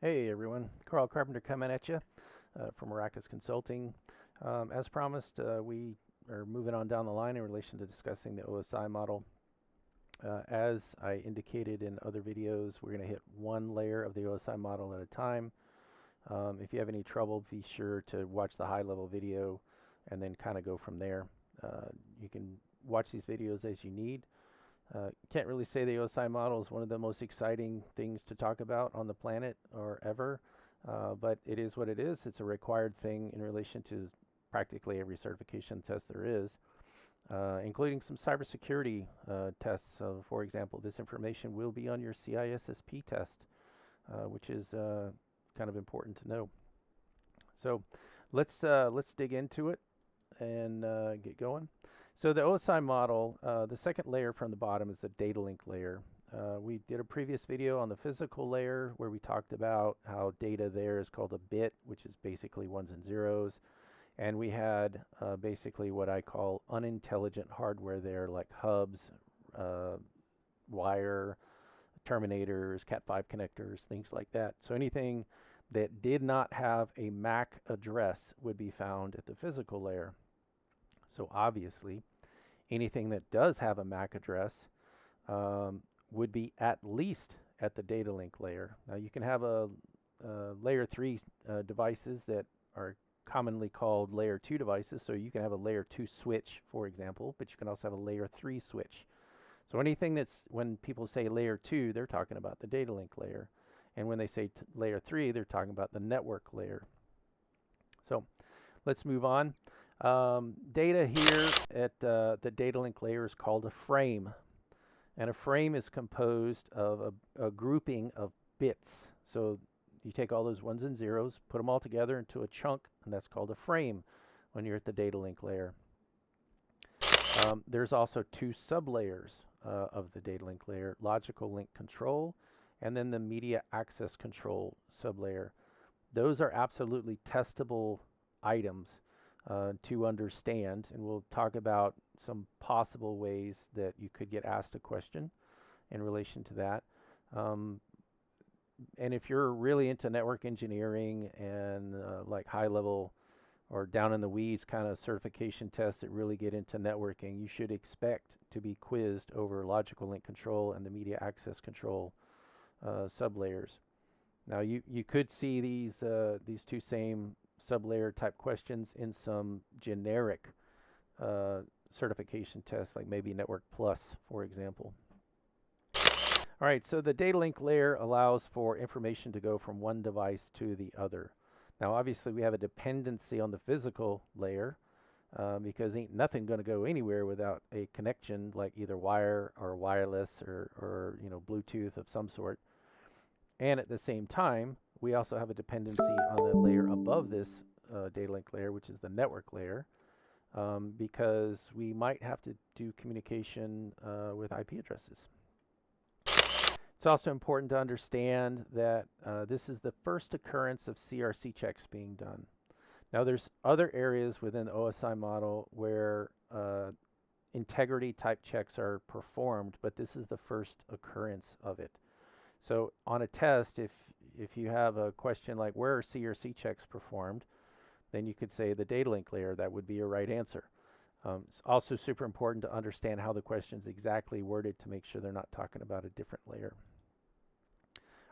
Hey everyone, Carl Carpenter coming at you from Arrakis Consulting. As promised, we are moving on down the line in relation to discussing the OSI model. As I indicated in other videos, we're going to hit one layer of the OSI model at a time. If you have any trouble, be sure to watch the high-level video and then kind of go from there. You can watch these videos as you need. Can't really say the OSI model is one of the most exciting things to talk about on the planet or ever, but it is what it is. It's a required thing in relation to practically every certification test there is, including some cybersecurity tests. So, for example, this information will be on your CISSP test, which is kind of important to know. So let's dig into it and get going. So the OSI model, the second layer from the bottom is the Datalink layer. We did a previous video on the physical layer where we talked about how data there is called a bit, which is basically ones and zeros. And we had basically what I call unintelligent hardware there, like hubs, wire, terminators, Cat5 connectors, things like that. So anything that did not have a MAC address would be found at the physical layer. So obviously, anything that does have a MAC address would be at least at the data link layer. Now you can have a layer 3 devices that are commonly called layer 2 devices. So you can have a layer 2 switch, for example, but you can also have a layer 3 switch. So anything that's, when people say layer 2, they're talking about the data link layer. And when they say layer 3, they're talking about the network layer. So let's move on. Data here at the data link layer is called a frame. And a frame is composed of a grouping of bits. So you take all those ones and zeros, put them all together into a chunk, and that's called a frame when you're at the data link layer. There's also two sublayers of the data link layer, logical link control, and then the media access control sublayer. Those are absolutely testable items to understand, and we'll talk about some possible ways that you could get asked a question in relation to that. And if you're really into network engineering and like high level or down in the weeds kind of certification tests that really get into networking, you should expect to be quizzed over logical link control and the media access control sublayers. Now you could see these two same sublayer type questions in some generic certification tests, like maybe Network Plus, for example. All right, so the data link layer allows for information to go from one device to the other. Now, obviously, we have a dependency on the physical layer because ain't nothing going to go anywhere without a connection, like either wire or wireless or Bluetooth of some sort. And at the same time, we also have a dependency on the layer above this data link layer, which is the network layer, because we might have to do communication with IP addresses. It's also important to understand that this is the first occurrence of CRC checks being done. Now, there's other areas within the OSI model where integrity type checks are performed, but this is the first occurrence of it. So on a test, if you have a question like where are CRC checks performed, then you could say the data link layer. That would be your right answer. It's also super important to understand how the question is exactly worded to make sure they're not talking about a different layer.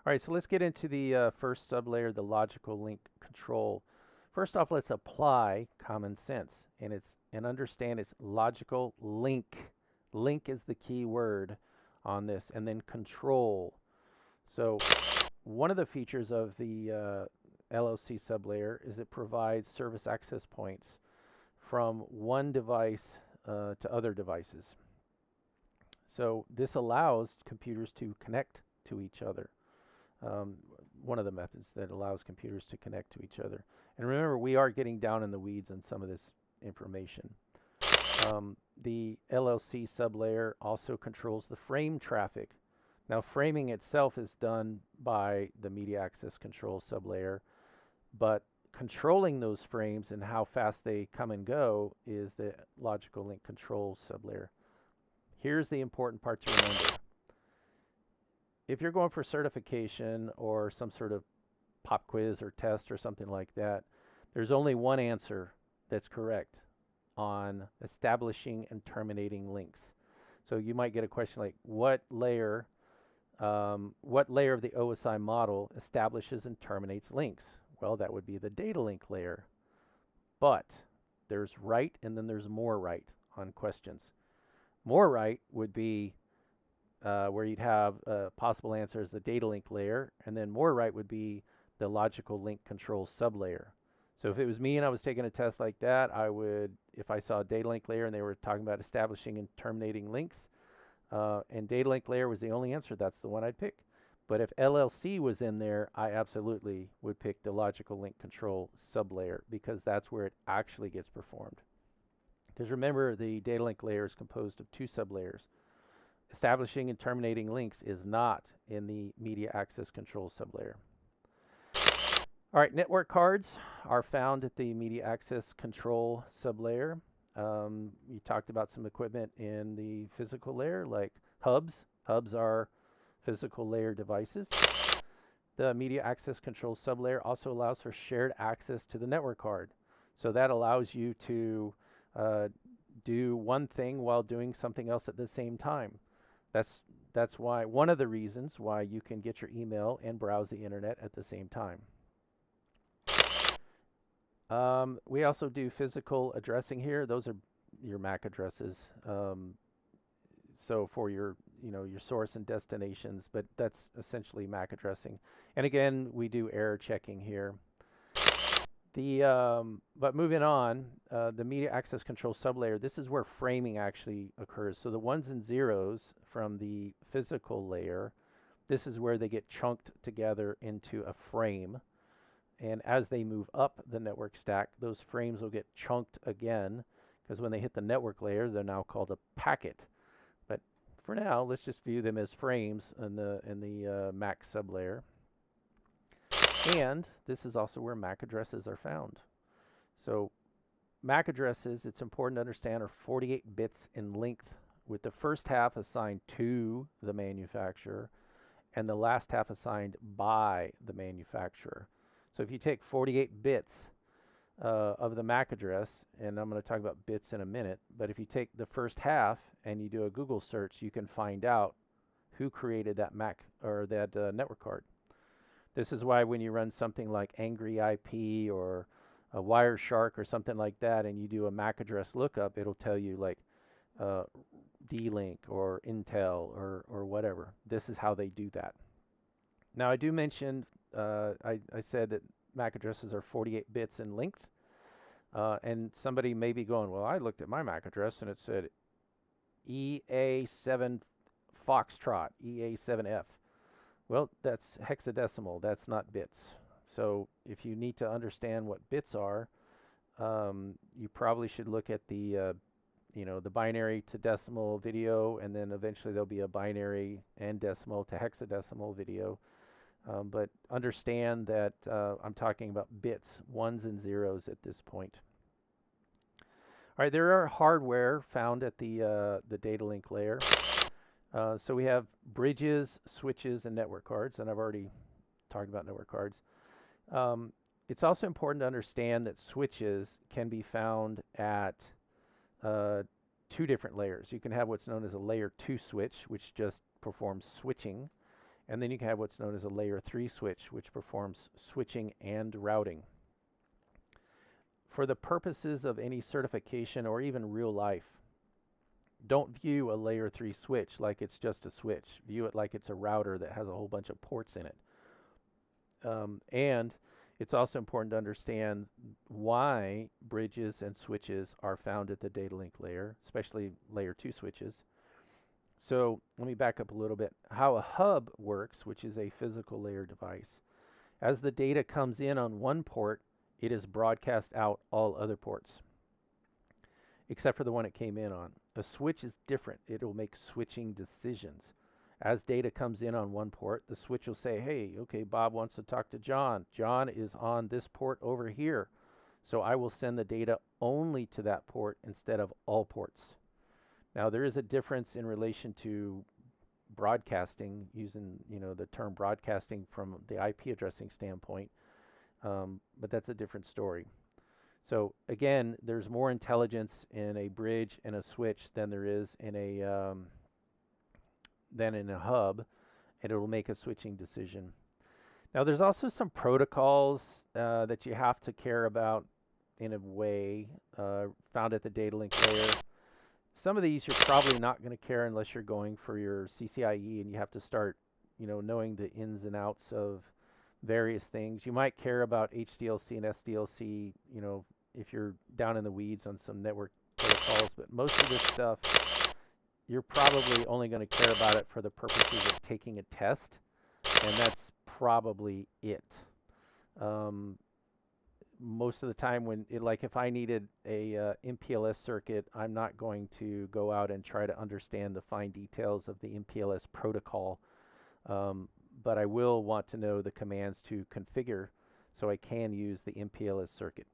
All right, so let's get into the first sublayer, the logical link control. First off, let's apply common sense and understand it's logical link. Link is the key word on this, and then control. So one of the features of the LLC sublayer is it provides service access points from one device to other devices. So this allows computers to connect to each other. One of the methods that allows computers to connect to each other. And remember, we are getting down in the weeds on some of this information. The LLC sublayer also controls the frame traffic. Now, framing itself is done by the media access control sublayer, but controlling those frames and how fast they come and go is the logical link control sublayer. Here's the important part to remember. If you're going for certification or some sort of pop quiz or test or something like that, there's only one answer that's correct on establishing and terminating links. So you might get a question like, what layer of the OSI model establishes and terminates links? Well, that would be the data link layer. But there's right and then there's more right on questions. More right would be where you'd have possible answers the data link layer, and then more right would be the logical link control sublayer. So if it was me and I was taking a test like that, I would, if I saw a data link layer and they were talking about establishing and terminating links, and data link layer was the only answer, that's the one I'd pick. But if LLC was in there, I absolutely would pick the logical link control sublayer, because that's where it actually gets performed. Because remember, the data link layer is composed of two sublayers. Establishing and terminating links is not in the media access control sublayer. All right, network cards are found at the media access control sublayer. We talked about some equipment in the physical layer, like hubs. Hubs are physical layer devices. The media access control sublayer also allows for shared access to the network card. So that allows you to do one thing while doing something else at the same time. That's why, one of the reasons why you can get your email and browse the internet at the same time. We also do physical addressing here. Those are your MAC addresses. So for your source and destinations, but that's essentially MAC addressing. And again, we do error checking here. But moving on, the media access control sublayer, this is where framing actually occurs. So the ones and zeros from the physical layer, this is where they get chunked together into a frame. And as they move up the network stack, those frames will get chunked again, because when they hit the network layer, they're now called a packet. But for now, let's just view them as frames in the MAC sublayer. And this is also where MAC addresses are found. So MAC addresses, it's important to understand, are 48 bits in length, with the first half assigned to the manufacturer and the last half assigned by the manufacturer. So if you take 48 bits of the MAC address, and I'm going to talk about bits in a minute, but if you take the first half and you do a Google search, you can find out who created that MAC or that network card. This is why when you run something like Angry IP or a Wireshark or something like that, and you do a MAC address lookup, it'll tell you like D-Link or Intel or whatever. This is how they do that. Now I do mention, I said that MAC addresses are 48 bits in length, and somebody may be going, well, I looked at my MAC address and it said EA7 Foxtrot, EA7F. Well, that's hexadecimal, that's not bits. So if you need to understand what bits are, you probably should look at the the binary to decimal video, and then eventually there'll be a binary and decimal to hexadecimal video. But understand that I'm talking about bits, ones and zeros at this point. All right, there are hardware found at the data link layer. So we have bridges, switches, and network cards, and I've already talked about network cards. It's also important to understand that switches can be found at two different layers. You can have what's known as a layer 2 switch, which just performs switching, and then you can have what's known as a layer 3 switch, which performs switching and routing. For the purposes of any certification or even real life, don't view a layer 3 switch like it's just a switch. View it like it's a router that has a whole bunch of ports in it. And it's also important to understand why bridges and switches are found at the data link layer, especially layer 2 switches. So let me back up a little bit. How a hub works, which is a physical layer device. As the data comes in on one port, it is broadcast out all other ports, except for the one it came in on. A switch is different. It will make switching decisions. As data comes in on one port, the switch will say, hey, okay, Bob wants to talk to John. John is on this port over here. So I will send the data only to that port instead of all ports. Now, there is a difference in relation to broadcasting, using the term broadcasting from the IP addressing standpoint. but that's a different story. So again, there's more intelligence in a bridge and a switch than there is in a hub, and it will make a switching decision. Now, there's also some protocols that you have to care about in a way found at the data link layer. Some of these you're probably not going to care unless you're going for your CCIE and you have to start, knowing the ins and outs of various things. You might care about HDLC and SDLC, if you're down in the weeds on some network protocols, but most of this stuff, you're probably only going to care about it for the purposes of taking a test, and that's probably it. Most of the time if I needed a MPLS circuit, I'm not going to go out and try to understand the fine details of the MPLS protocol, but I will want to know the commands to configure so I can use the MPLS circuit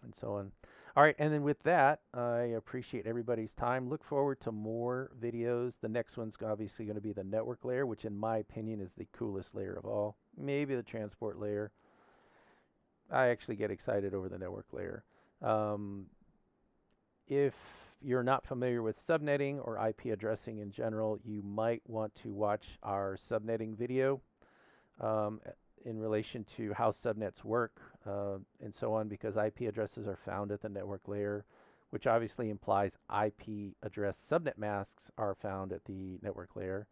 and so on. All right, and then with that, I appreciate everybody's time. Look forward to more videos. The next one's obviously going to be the network layer, which in my opinion is the coolest layer of all. Maybe the transport layer. I actually get excited over the network layer. If you're not familiar with subnetting or IP addressing in general, you might want to watch our subnetting video in relation to how subnets work and so on, because IP addresses are found at the network layer, which obviously implies IP address subnet masks are found at the network layer.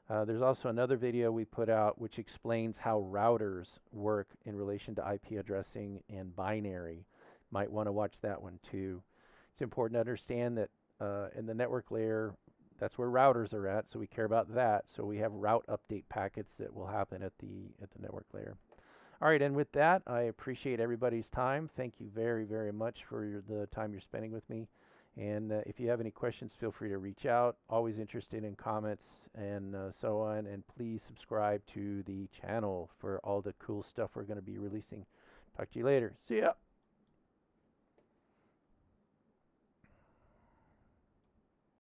There's also another video we put out which explains how routers work in relation to IP addressing and binary. Might want to watch that one too. It's important to understand that in the network layer, that's where routers are at, so we care about that. So we have route update packets that will happen at the network layer. All right, and with that, I appreciate everybody's time. Thank you very, very much for the time you're spending with me. And if you have any questions, feel free to reach out. Always interested in comments and so on. And please subscribe to the channel for all the cool stuff we're going to be releasing. Talk to you later. See ya.